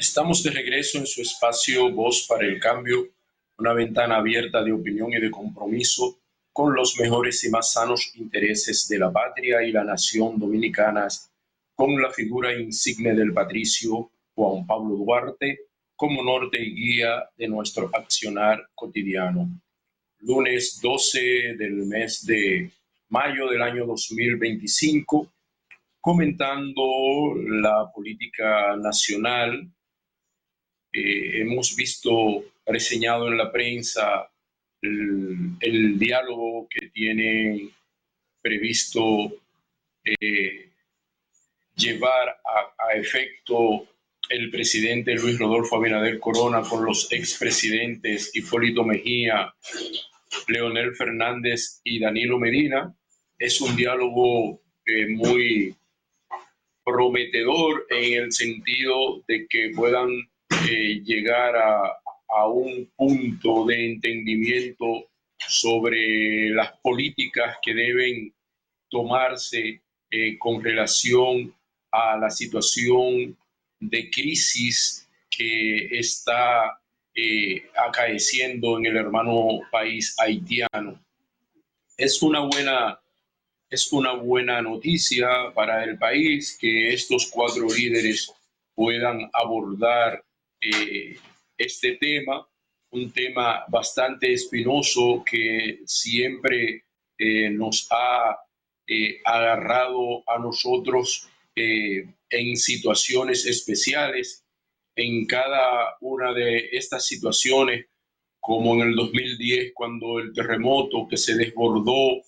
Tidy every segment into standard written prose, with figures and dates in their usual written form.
Estamos de regreso en su espacio Voz para el Cambio, una ventana abierta de opinión y de compromiso con los mejores y más sanos intereses de la patria y la nación dominicanas, con la figura insigne del patricio Juan Pablo Duarte como norte y guía de nuestro accionar cotidiano. Lunes 12 del mes de mayo del año 2025, comentando la política nacional. Hemos visto reseñado en la prensa el diálogo que tiene previsto llevar a efecto el presidente Luis Rodolfo Abinader Corona con los expresidentes Hipólito Mejía, Leonel Fernández y Danilo Medina. Es un diálogo muy prometedor en el sentido de que puedan llegar a un punto de entendimiento sobre las políticas que deben tomarse con relación a la situación de crisis que está acaeciendo en el hermano país haitiano. Es una buena noticia para el país que estos cuatro líderes puedan abordar este tema, un tema bastante espinoso que siempre nos ha agarrado a nosotros en situaciones especiales. En cada una de estas situaciones, como en el 2010, cuando el terremoto que se desbordó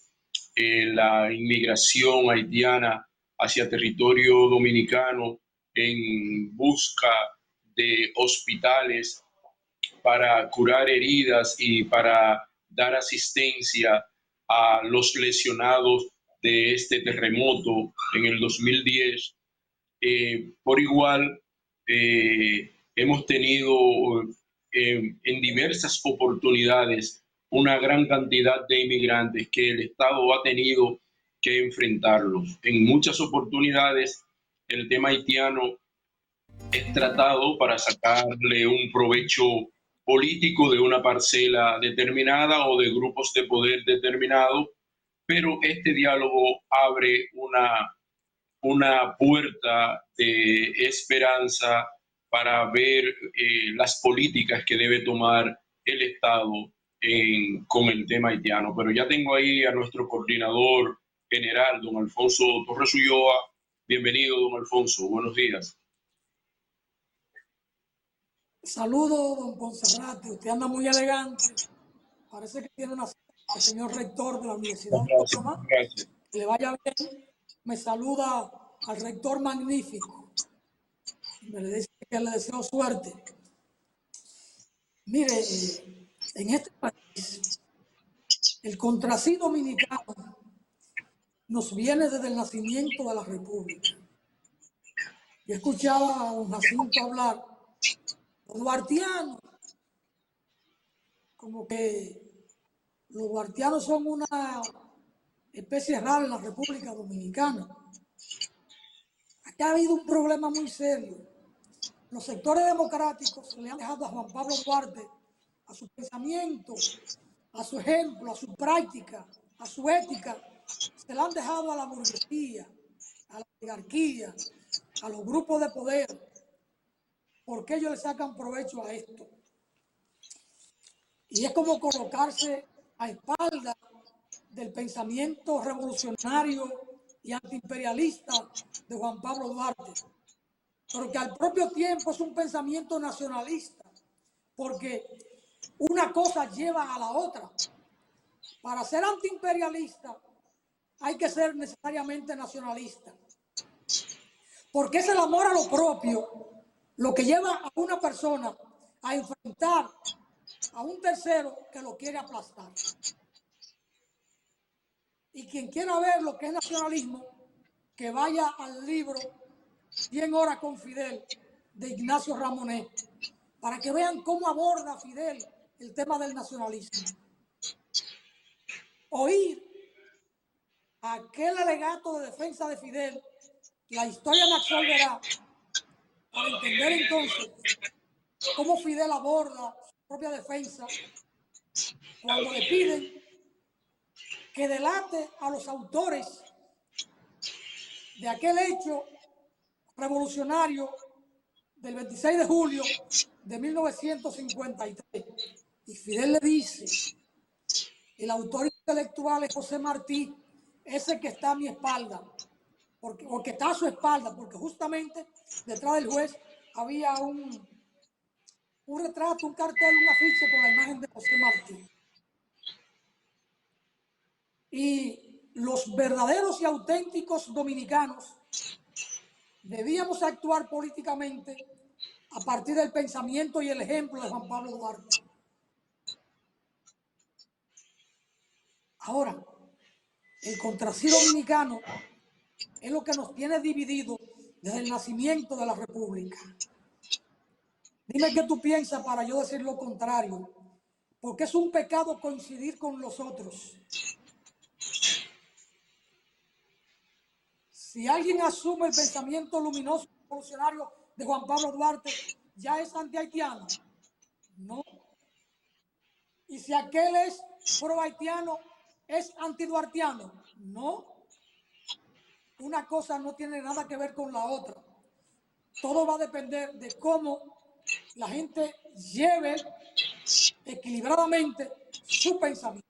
la inmigración haitiana hacia territorio dominicano en busca de hospitales para curar heridas y para dar asistencia a los lesionados de este terremoto en el 2010. Por igual, hemos tenido en diversas oportunidades una gran cantidad de inmigrantes que el Estado ha tenido que enfrentarlos. En muchas oportunidades, el tema haitiano es tratado para sacarle un provecho político de una parcela determinada o de grupos de poder determinados, pero este diálogo abre una puerta de esperanza para ver las políticas que debe tomar el Estado con el tema haitiano. Pero ya tengo ahí a nuestro coordinador general, don Alfonso Torres Ulloa. Bienvenido, don Alfonso. Buenos días. Saludos, don Ponserrate. Usted anda muy elegante. Parece que tiene una cita con el señor rector de la Universidad Autónoma. Gracias. Que le vaya bien. Me saluda al rector magnífico. Me le dice que le deseo suerte. Mire, en este país, el contrasí dominicano nos viene desde el nacimiento de la República. Yo escuchaba a don Jacinto hablar, los duartianos, como que los duartianos son una especie rara en la República Dominicana. Aquí ha habido un problema muy serio. Los sectores democráticos le han dejado a Juan Pablo Duarte, a su pensamiento, a su ejemplo, a su práctica, a su ética, se la han dejado a la burguesía, a la oligarquía, a los grupos de poder. ¿Por qué ellos le sacan provecho a esto? Y es como colocarse a espalda del pensamiento revolucionario y antiimperialista de Juan Pablo Duarte, pero que al propio tiempo es un pensamiento nacionalista, porque una cosa lleva a la otra. Para ser antiimperialista hay que ser necesariamente nacionalista, porque es el amor a lo propio lo que lleva a una persona a enfrentar a un tercero que lo quiere aplastar. Y quien quiera ver lo que es nacionalismo, que vaya al libro 100 horas con Fidel de Ignacio Ramonet, para que vean cómo aborda Fidel el tema del nacionalismo. Oír aquel alegato de defensa de Fidel, la historia me absolverá, para entender entonces cómo Fidel aborda su propia defensa cuando le piden que delate a los autores de aquel hecho revolucionario del 26 de julio de 1953. Y Fidel le dice, el autor intelectual es José Martí, ese que está a mi espalda, o que está a su espalda, porque justamente detrás del juez había un retrato, un cartel, un afiche con la imagen de José Martí. Y los verdaderos y auténticos dominicanos debíamos actuar políticamente a partir del pensamiento y el ejemplo de Juan Pablo Duarte. Ahora, el contrasí dominicano es lo que nos tiene dividido desde el nacimiento de la República. Dime qué tú piensas para yo decir lo contrario, porque es un pecado coincidir con los otros. Si alguien asume el pensamiento luminoso y revolucionario de Juan Pablo Duarte, ¿ya es anti-haitiano? No. Y si aquel es pro-haitiano, ¿es anti-duartiano? No. Una cosa no tiene nada que ver con la otra. Todo va a depender de cómo la gente lleve equilibradamente su pensamiento.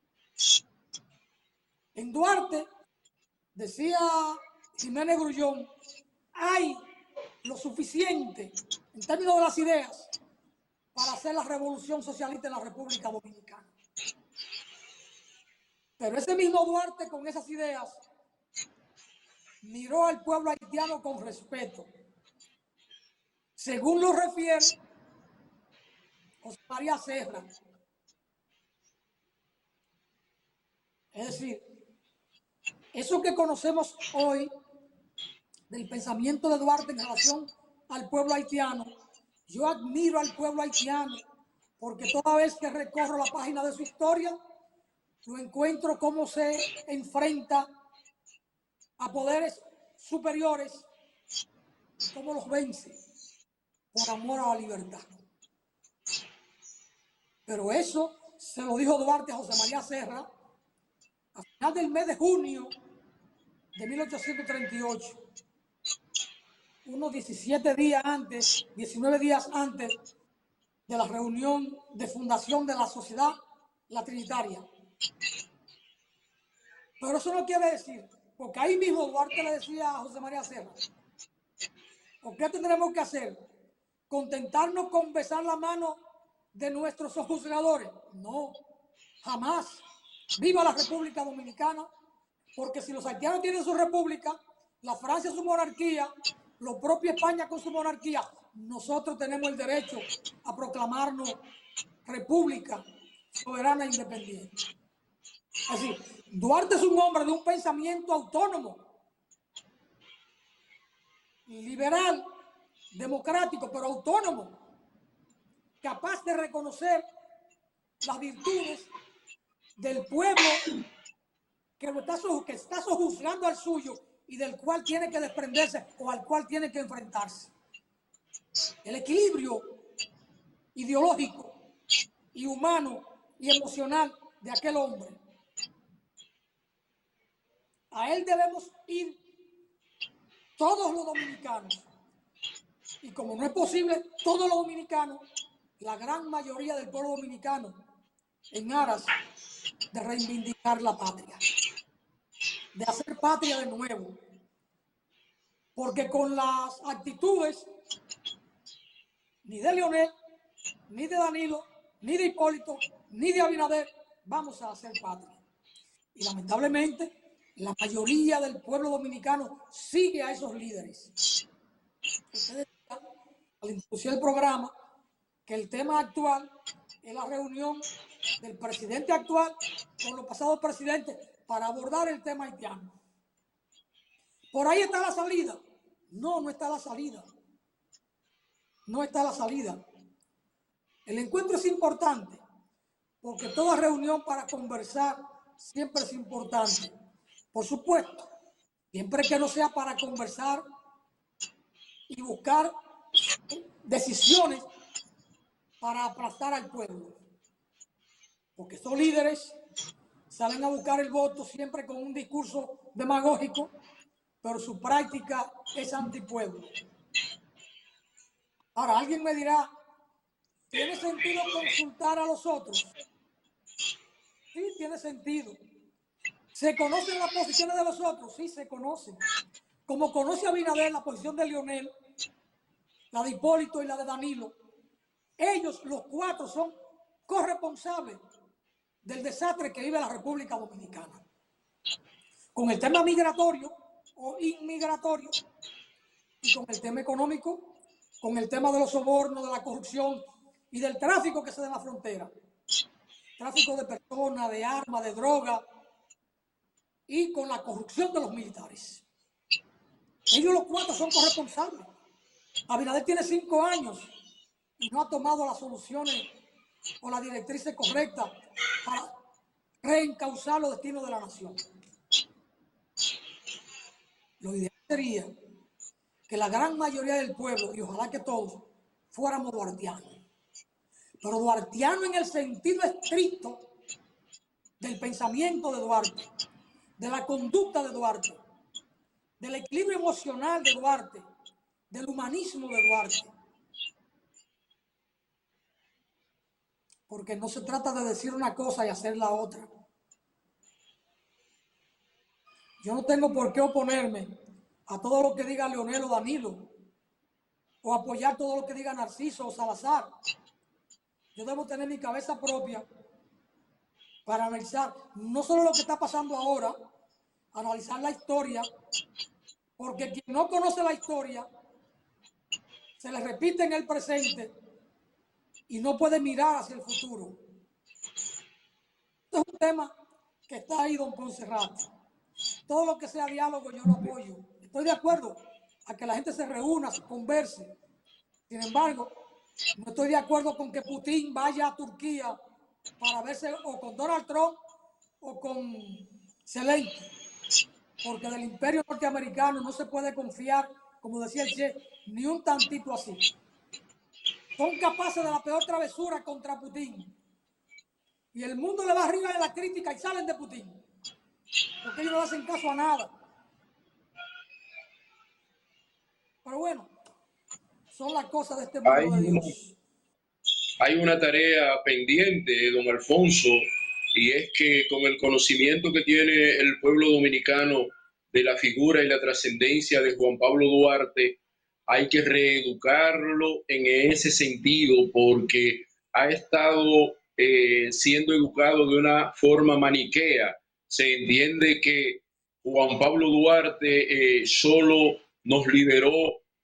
En Duarte, decía Jiménez Grullón, hay lo suficiente en términos de las ideas para hacer la revolución socialista en la República Dominicana. Pero ese mismo Duarte, con esas ideas, miró al pueblo haitiano con respeto. Según lo refiere José María Serra. Es decir, eso que conocemos hoy del pensamiento de Duarte en relación al pueblo haitiano, yo admiro al pueblo haitiano porque toda vez que recorro la página de su historia, lo encuentro cómo se enfrenta a poderes superiores y cómo los vence por amor a la libertad. Pero eso se lo dijo Duarte a José María Serra a final del mes de junio de 1838. Unos 17 días antes, 19 días antes de la reunión de fundación de la Sociedad La Trinitaria. Pero eso no quiere decir, porque ahí mismo Duarte le decía a José María Serra, ¿o qué tendremos que hacer? ¿Contentarnos con besar la mano de nuestros juzgadores? No, jamás. Viva la República Dominicana, porque si los haitianos tienen su república, la Francia su monarquía, lo propio España con su monarquía, nosotros tenemos el derecho a proclamarnos república soberana e independiente. Es decir, Duarte es un hombre de un pensamiento autónomo, liberal, democrático, pero autónomo, capaz de reconocer las virtudes del pueblo que está sojuzgando al suyo y del cual tiene que desprenderse o al cual tiene que enfrentarse. El equilibrio ideológico y humano y emocional de aquel hombre. A él debemos ir todos los dominicanos. Y como no es posible todos los dominicanos, la gran mayoría del pueblo dominicano en aras de reivindicar la patria, de hacer patria de nuevo. Porque con las actitudes ni de Leonel, ni de Danilo, ni de Hipólito, ni de Abinader vamos a hacer patria. Y lamentablemente la mayoría del pueblo dominicano sigue a esos líderes. Ustedes decían, al introducir el programa, que el tema actual es la reunión del presidente actual con los pasados presidentes para abordar el tema haitiano. ¿Por ahí está la salida? No, no está la salida. No está la salida. El encuentro es importante porque toda reunión para conversar siempre es importante. Por supuesto, siempre que no sea para conversar y buscar decisiones para aplastar al pueblo. Porque estos líderes salen a buscar el voto siempre con un discurso demagógico, pero su práctica es antipueblo. Ahora, alguien me dirá, ¿tiene sentido consultar a los otros? Sí, tiene sentido. ¿Se conocen las posiciones de los otros? Sí, se conocen. Como conoce Abinader la posición de Leonel, la de Hipólito y la de Danilo, ellos, los cuatro, son corresponsables del desastre que vive la República Dominicana. Con el tema migratorio o inmigratorio y con el tema económico, con el tema de los sobornos, de la corrupción y del tráfico que se da en la frontera. Tráfico de personas, de armas, de droga y con la corrupción de los militares. Ellos los cuatro son corresponsables. Abinader tiene 5 años y no ha tomado las soluciones o las directrices correctas para reencauzar los destinos de la nación. Lo ideal sería que la gran mayoría del pueblo, y ojalá que todos, fuéramos duartianos. Pero duartiano en el sentido estricto del pensamiento de Duarte, de la conducta de Duarte, del equilibrio emocional de Duarte, del humanismo de Duarte. Porque no se trata de decir una cosa y hacer la otra. Yo no tengo por qué oponerme a todo lo que diga Leonel o Danilo, o apoyar todo lo que diga Narciso o Salazar. Yo debo tener mi cabeza propia para analizar no solo lo que está pasando ahora, analizar la historia, porque quien no conoce la historia se le repite en el presente y no puede mirar hacia el futuro. Este es un tema que está ahí, don Ponserrat. Todo lo que sea diálogo yo lo apoyo. Estoy de acuerdo a que la gente se reúna, se converse. Sin embargo, no estoy de acuerdo con que Putin vaya a Turquía para verse o con Donald Trump o con Zelensky, porque del imperio norteamericano no se puede confiar, como decía el Che, ni un tantito así. Son capaces de la peor travesura contra Putin. Y el mundo le va arriba de la crítica y salen de Putin, porque ellos no hacen caso a nada. Pero bueno, son las cosas de este mundo de Dios. Hay una tarea pendiente, don Alfonso, y es que con el conocimiento que tiene el pueblo dominicano de la figura y la trascendencia de Juan Pablo Duarte, hay que reeducarlo en ese sentido porque ha estado siendo educado de una forma maniquea. Se entiende que Juan Pablo Duarte solo nos liberó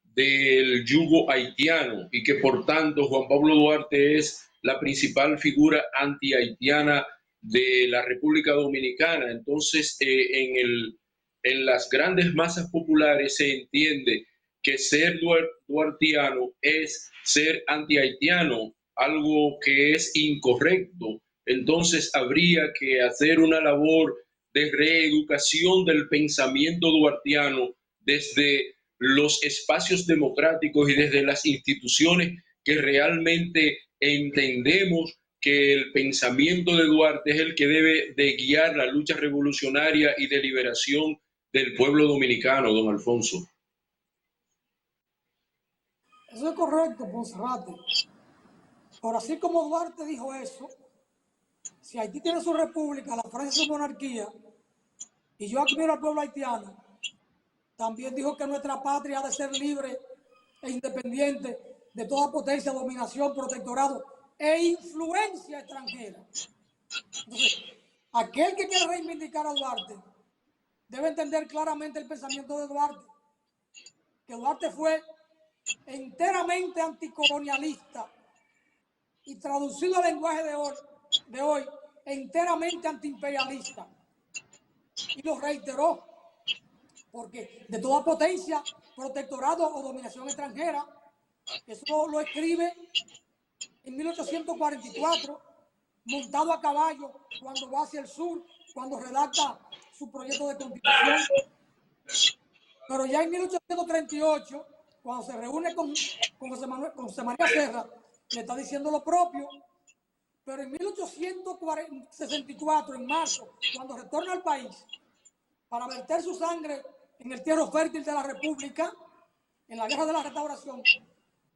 del yugo haitiano y que por tanto Juan Pablo Duarte es la principal figura anti-haitiana de la República Dominicana. Entonces, en las grandes masas populares se entiende que ser duartiano es ser anti-haitiano, algo que es incorrecto. Entonces, habría que hacer una labor de reeducación del pensamiento duartiano desde los espacios democráticos y desde las instituciones que realmente entendemos que el pensamiento de Duarte es el que debe de guiar la lucha revolucionaria y de liberación del pueblo dominicano, don Alfonso. Eso es correcto, Ponserrate. Ahora, así como Duarte dijo eso, si Haití tiene su república, la Francia su monarquía, y yo admiro al pueblo haitiano, también dijo que nuestra patria ha de ser libre e independiente de toda potencia, dominación, protectorado e influencia extranjera. Entonces, aquel que quiere reivindicar a Duarte debe entender claramente el pensamiento de Duarte, que Duarte fue enteramente anticolonialista y traducido al lenguaje de hoy enteramente antiimperialista. Y lo reiteró, porque de toda potencia, protectorado o dominación extranjera, eso lo escribe en 1844, montado a caballo, cuando va hacia el sur, cuando redacta su proyecto de constitución. Pero ya en 1838, cuando se reúne con José María Serra, le está diciendo lo propio. Pero en 1864, en marzo, cuando retorna al país para verter su sangre en el tierra fértil de la República, en la Guerra de la Restauración,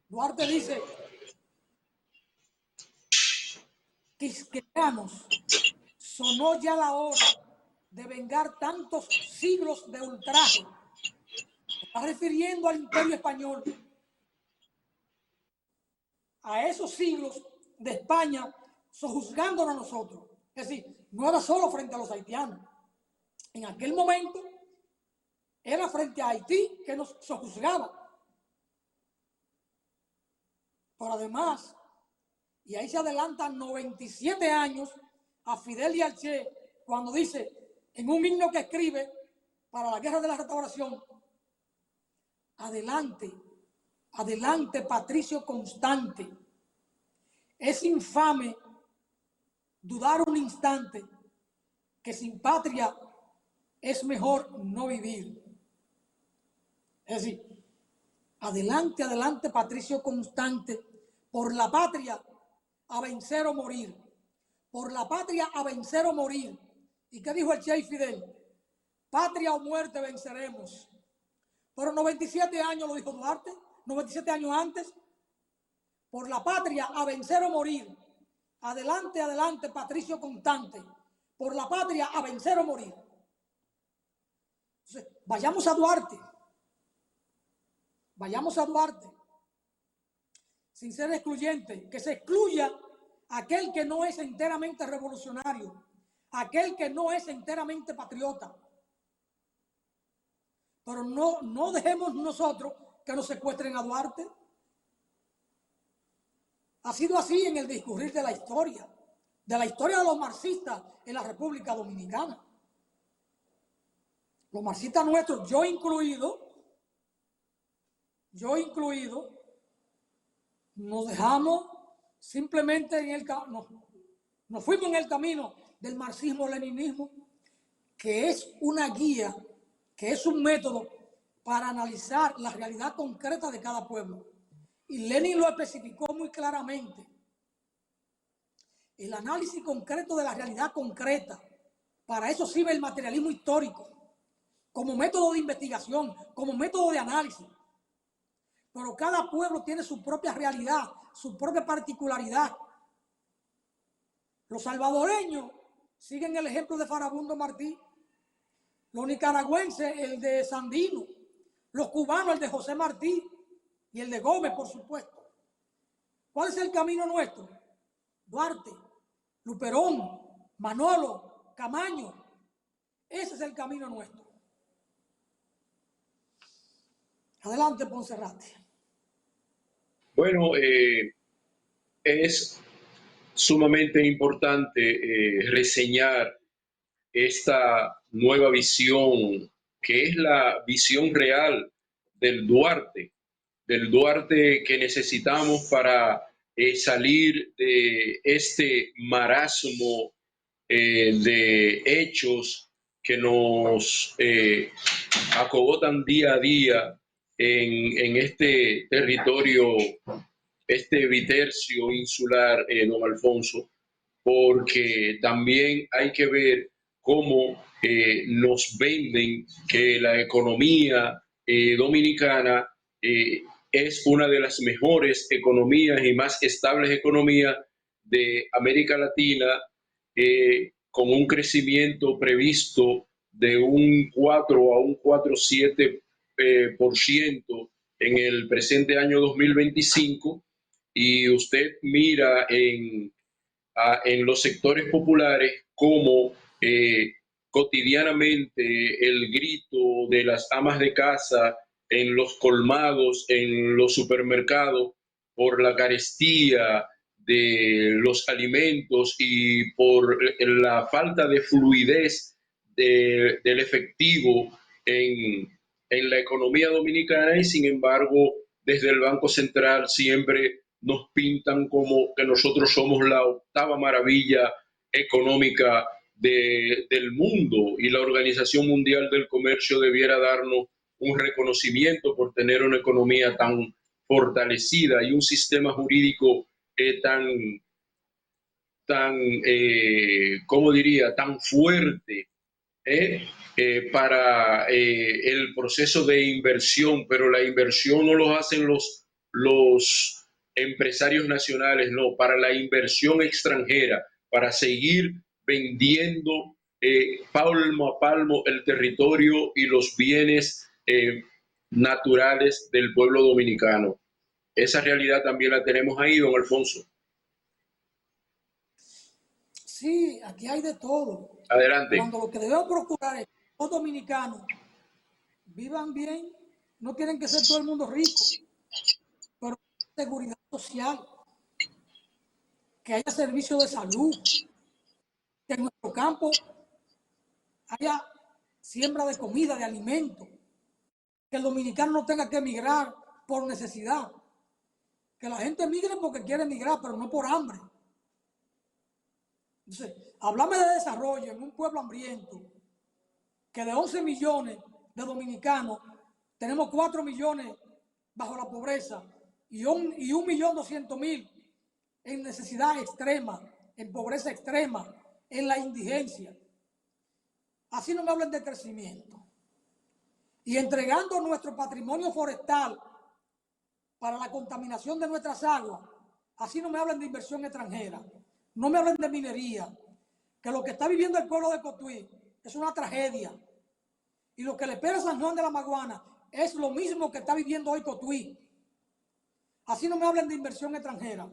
Duarte dice: quisqueyanos, sonó ya la hora de vengar tantos siglos de ultraje. Está refiriendo al Imperio Español, a esos siglos de España sojuzgándonos a nosotros. Es decir, no era solo frente a los haitianos. En aquel momento era frente a Haití que nos sojuzgaba. Pero además, y ahí se adelantan 97 años a Fidel y al Che, cuando dice en un himno que escribe para la Guerra de la Restauración: adelante, adelante, Patricio Constante. Es infame dudar un instante que sin patria es mejor no vivir. Es decir, adelante, adelante, Patricio Constante, por la patria a vencer o morir. Por la patria a vencer o morir. ¿Y qué dijo el Che Fidel? Patria o muerte venceremos. Pero 97 años lo dijo Duarte, 97 años antes. Por la patria a vencer o morir. Adelante, adelante, Patricio Constante. Por la patria a vencer o morir. Entonces, vayamos a Duarte. Vayamos a Duarte. Sin ser excluyente. Que se excluya aquel que no es enteramente revolucionario. Aquel que no es enteramente patriota. Pero no dejemos nosotros que nos secuestren a Duarte. Ha sido así en el discurrir de la historia de los marxistas en la República Dominicana. Los marxistas nuestros, yo incluido, nos dejamos simplemente nos fuimos en el camino del marxismo-leninismo, que es una guía, que es un método para analizar la realidad concreta de cada pueblo. Y Lenin lo especificó muy claramente. El análisis concreto de la realidad concreta. Para eso sirve el materialismo histórico, como método de investigación, como método de análisis. Pero cada pueblo tiene su propia realidad, su propia particularidad. Los salvadoreños siguen el ejemplo de Farabundo Martí. Los nicaragüenses, el de Sandino. Los cubanos, el de José Martí. Y el de Gómez, por supuesto. ¿Cuál es el camino nuestro? Duarte, Luperón, Manolo, Camaño. Ese es el camino nuestro. Adelante, Ponserrate. Bueno, es sumamente importante reseñar esta nueva visión, que es la visión real del Duarte que necesitamos para salir de este marasmo de hechos que nos acogotan día a día en este territorio, este vitercio insular, don Alfonso, porque también hay que ver cómo nos venden que la economía dominicana es una de las mejores economías y más estables economías de América Latina, con un crecimiento previsto de un 4 a un 4,7% en el presente año 2025, y usted mira en los sectores populares como cotidianamente el grito de las amas de casa en los colmados, en los supermercados, por la carestía de los alimentos y por la falta de fluidez del efectivo en la economía dominicana. Y sin embargo, desde el Banco Central siempre nos pintan como que nosotros somos la octava maravilla económica del mundo, y la Organización Mundial del Comercio debiera darnos un reconocimiento por tener una economía tan fortalecida y un sistema jurídico ¿cómo diría?, tan fuerte para el proceso de inversión, pero la inversión no lo hacen los empresarios nacionales, no, para la inversión extranjera, para seguir vendiendo palmo a palmo el territorio y los bienes naturales del pueblo dominicano. Esa realidad también la tenemos ahí, don Alfonso. Sí, aquí hay de todo. Adelante. Cuando lo que debemos procurar es que los dominicanos vivan bien, no tienen que ser todo el mundo rico, pero seguridad social, que haya servicio de salud, que en nuestro campo haya siembra de comida, de alimentos, que el dominicano no tenga que emigrar por necesidad, que la gente migre porque quiere emigrar, pero no por hambre. Entonces, háblame de desarrollo en un pueblo hambriento, que de 11 millones de dominicanos, tenemos 4 millones bajo la pobreza y 1.200.000 en necesidad extrema, en pobreza extrema, en la indigencia. Así no me hablen de crecimiento. Y entregando nuestro patrimonio forestal para la contaminación de nuestras aguas, así no me hablen de inversión extranjera, no me hablen de minería, que lo que está viviendo el pueblo de Cotuí es una tragedia. Y lo que le espera a San Juan de la Maguana es lo mismo que está viviendo hoy Cotuí. Así no me hablen de inversión extranjera.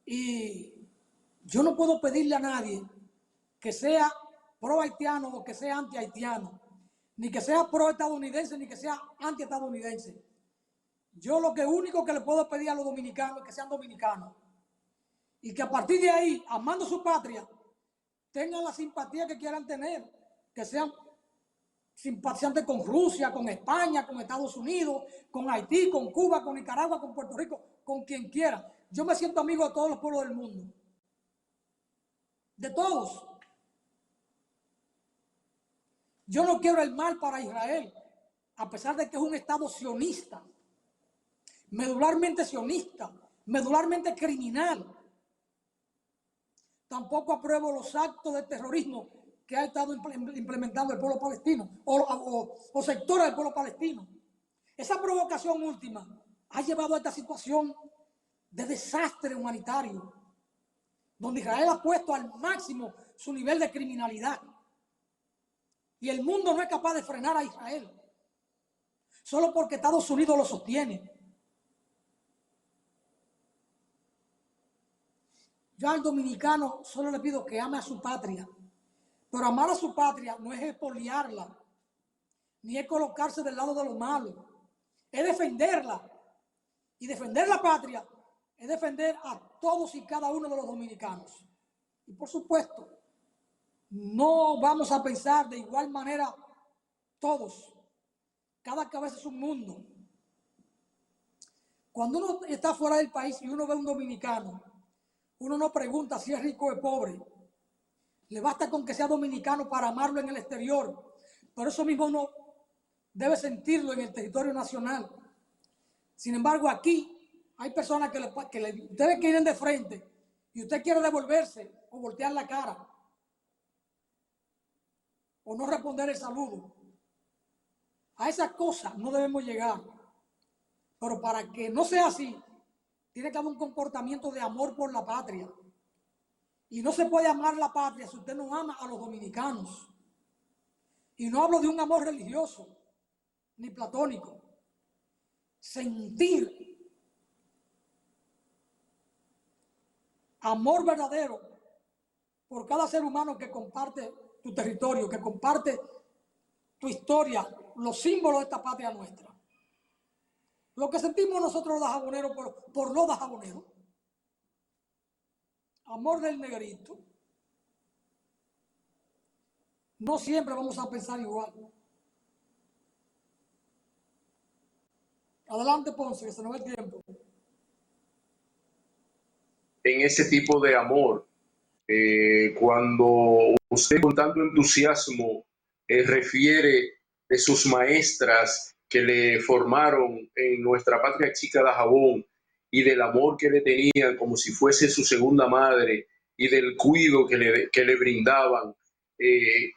Y yo no puedo pedirle a nadie que sea pro haitiano o que sea anti haitiano, ni que sea pro estadounidense, ni que sea anti estadounidense. Yo lo único que le puedo pedir a los dominicanos es que sean dominicanos. Y que a partir de ahí, amando su patria, tengan la simpatía que quieran tener, que sean simpatizantes con Rusia, con España, con Estados Unidos, con Haití, con Cuba, con Nicaragua, con Puerto Rico, con quien quiera. Yo me siento amigo de todos los pueblos del mundo. De todos. Yo no quiero el mal para Israel, a pesar de que es un Estado sionista, medularmente sionista, medularmente criminal. Tampoco apruebo los actos de terrorismo que ha estado implementando el pueblo palestino o sectores del pueblo palestino. Esa provocación última ha llevado a esta situación de desastre humanitario, donde Israel ha puesto al máximo su nivel de criminalidad. Y el mundo no es capaz de frenar a Israel, solo porque Estados Unidos lo sostiene. Yo al dominicano solo le pido que ame a su patria, pero amar a su patria no es expoliarla, ni es colocarse del lado de lo malo, es defenderla. Y defender la patria es defender a todos y cada uno de los dominicanos. Y por supuesto, no vamos a pensar de igual manera todos. Cada cabeza es un mundo. Cuando uno está fuera del país y uno ve a un dominicano, uno no pregunta si es rico o es pobre. Le basta con que sea dominicano para amarlo en el exterior. Por eso mismo uno debe sentirlo en el territorio nacional. Sin embargo, aquí hay personas que ustedes quieren de frente y usted quiere devolverse o voltear la cara o no responder el saludo. A esas cosas no debemos llegar. Pero para que no sea así, tiene que haber un comportamiento de amor por la patria. Y no se puede amar la patria si usted no ama a los dominicanos. Y no hablo de un amor religioso ni platónico. Sentir amor verdadero por cada ser humano que comparte tu territorio, que comparte tu historia, los símbolos de esta patria nuestra. Lo que sentimos nosotros los dajaboneros por los dajaboneros. Amor del negrito. No siempre vamos a pensar igual. Adelante, Ponce, que se nos va el tiempo. En ese tipo de amor, cuando usted con tanto entusiasmo refiere de sus maestras que le formaron en nuestra patria chica de Jabón y del amor que le tenían como si fuese su segunda madre y del cuidado que le brindaban en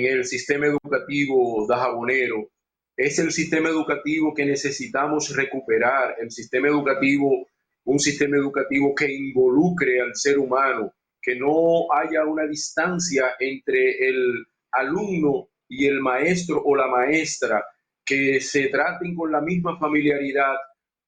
el sistema educativo dajabonero. Es el sistema educativo que necesitamos recuperar, el sistema educativo, un sistema educativo que involucre al ser humano, que no haya una distancia entre el alumno y el maestro o la maestra, que se traten con la misma familiaridad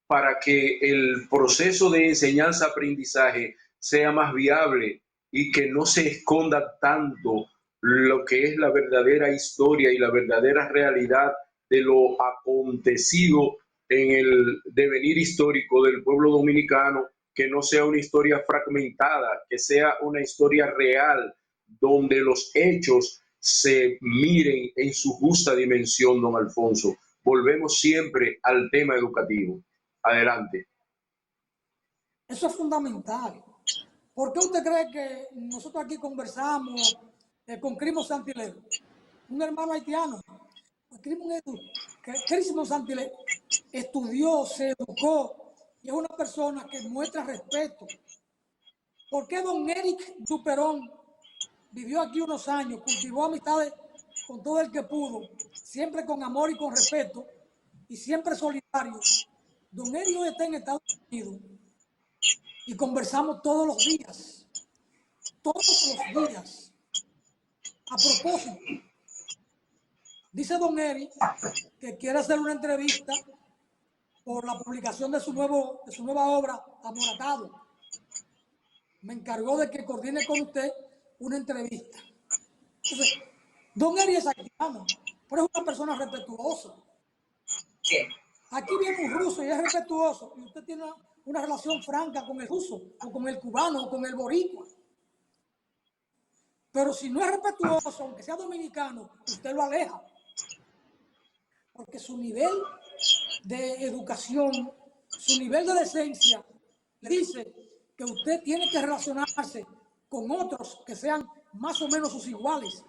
para que el proceso de enseñanza-aprendizaje sea más viable y que no se esconda tanto lo que es la verdadera historia y la verdadera realidad de lo acontecido en el devenir histórico del pueblo dominicano, que no sea una historia fragmentada, que sea una historia real, donde los hechos se miren en su justa dimensión, don Alfonso. Volvemos siempre al tema educativo. Adelante. Eso es fundamental. ¿Por qué usted cree que nosotros aquí conversamos con Crismo Santilero, un hermano haitiano? Crismo Santilero estudió, se educó y es una persona que muestra respeto. ¿Por qué don Eric Duperón vivió aquí unos años, cultivó amistades con todo el que pudo, siempre con amor y con respeto y siempre solidario? Don Eric hoy está en Estados Unidos y conversamos todos los días. A propósito, dice don Eri que quiere hacer una entrevista por la publicación de su nueva obra, Amoratado. Me encargó de que coordine con usted una entrevista. Entonces, don Eri es haitiano, pero es una persona respetuosa. Aquí viene un ruso y es respetuoso, y usted tiene una relación franca con el ruso, o con el cubano, o con el boricua. Pero si no es respetuoso, aunque sea dominicano, usted lo aleja. Porque su nivel de educación, su nivel de decencia, le dice que usted tiene que relacionarse con otros que sean más o menos sus iguales,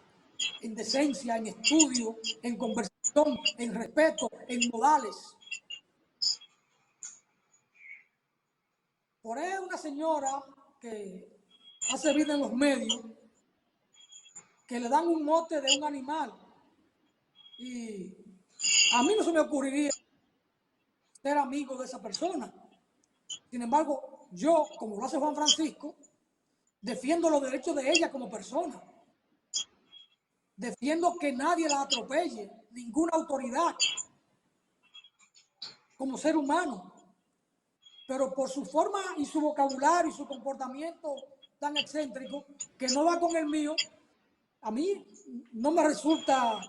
en decencia, en estudio, en conversación, en respeto, en modales. Por ahí una señora que hace vida en los medios, que le dan un mote de un animal, y a mí no se me ocurriría ser amigo de esa persona. Sin embargo, yo, como lo hace Juan Francisco, defiendo los derechos de ella como persona. Defiendo que nadie la atropelle, ninguna autoridad, como ser humano. Pero por su forma y su vocabulario y su comportamiento tan excéntrico, que no va con el mío, a mí no me resulta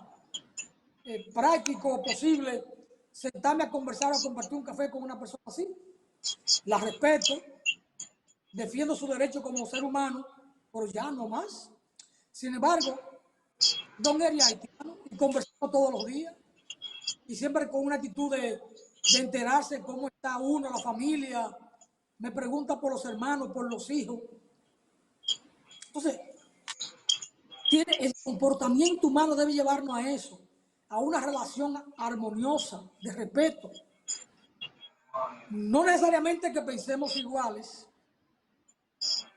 práctico o posible sentarme a conversar o a compartir un café con una persona así. La respeto, defiendo su derecho como ser humano, pero ya no más. Sin embargo, don Eri haitiano, y conversamos todos los días, y siempre con una actitud de enterarse cómo está uno, la familia, me pregunta por los hermanos, por los hijos. Entonces, el comportamiento humano debe llevarnos a eso, a una relación armoniosa, de respeto. No necesariamente que pensemos iguales,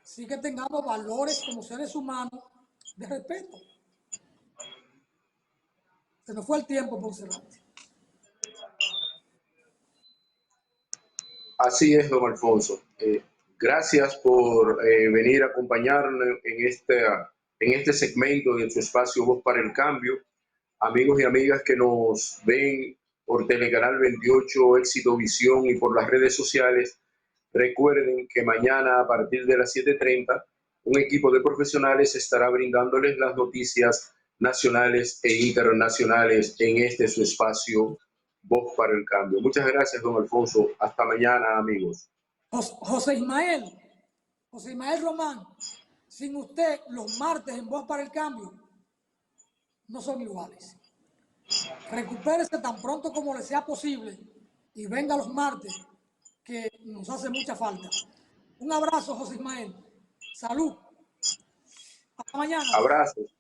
sí que tengamos valores como seres humanos de respeto. Se nos fue el tiempo, Poncelante. Así es, don Alfonso. Gracias por venir a acompañarnos en este segmento de su espacio Voz para el Cambio. Amigos y amigas que nos ven por Telecanal 28, Éxito Visión y por las redes sociales, recuerden que mañana a partir de las 7:30 un equipo de profesionales estará brindándoles las noticias nacionales e internacionales en este su espacio Voz para el Cambio. Muchas gracias, don Alfonso. Hasta mañana, amigos. José Ismael Román, sin usted, los martes en Voz para el Cambio no son iguales. Recupérese tan pronto como le sea posible y venga los martes, que nos hace mucha falta. Un abrazo, José Ismael. Salud. Hasta mañana. Abrazos.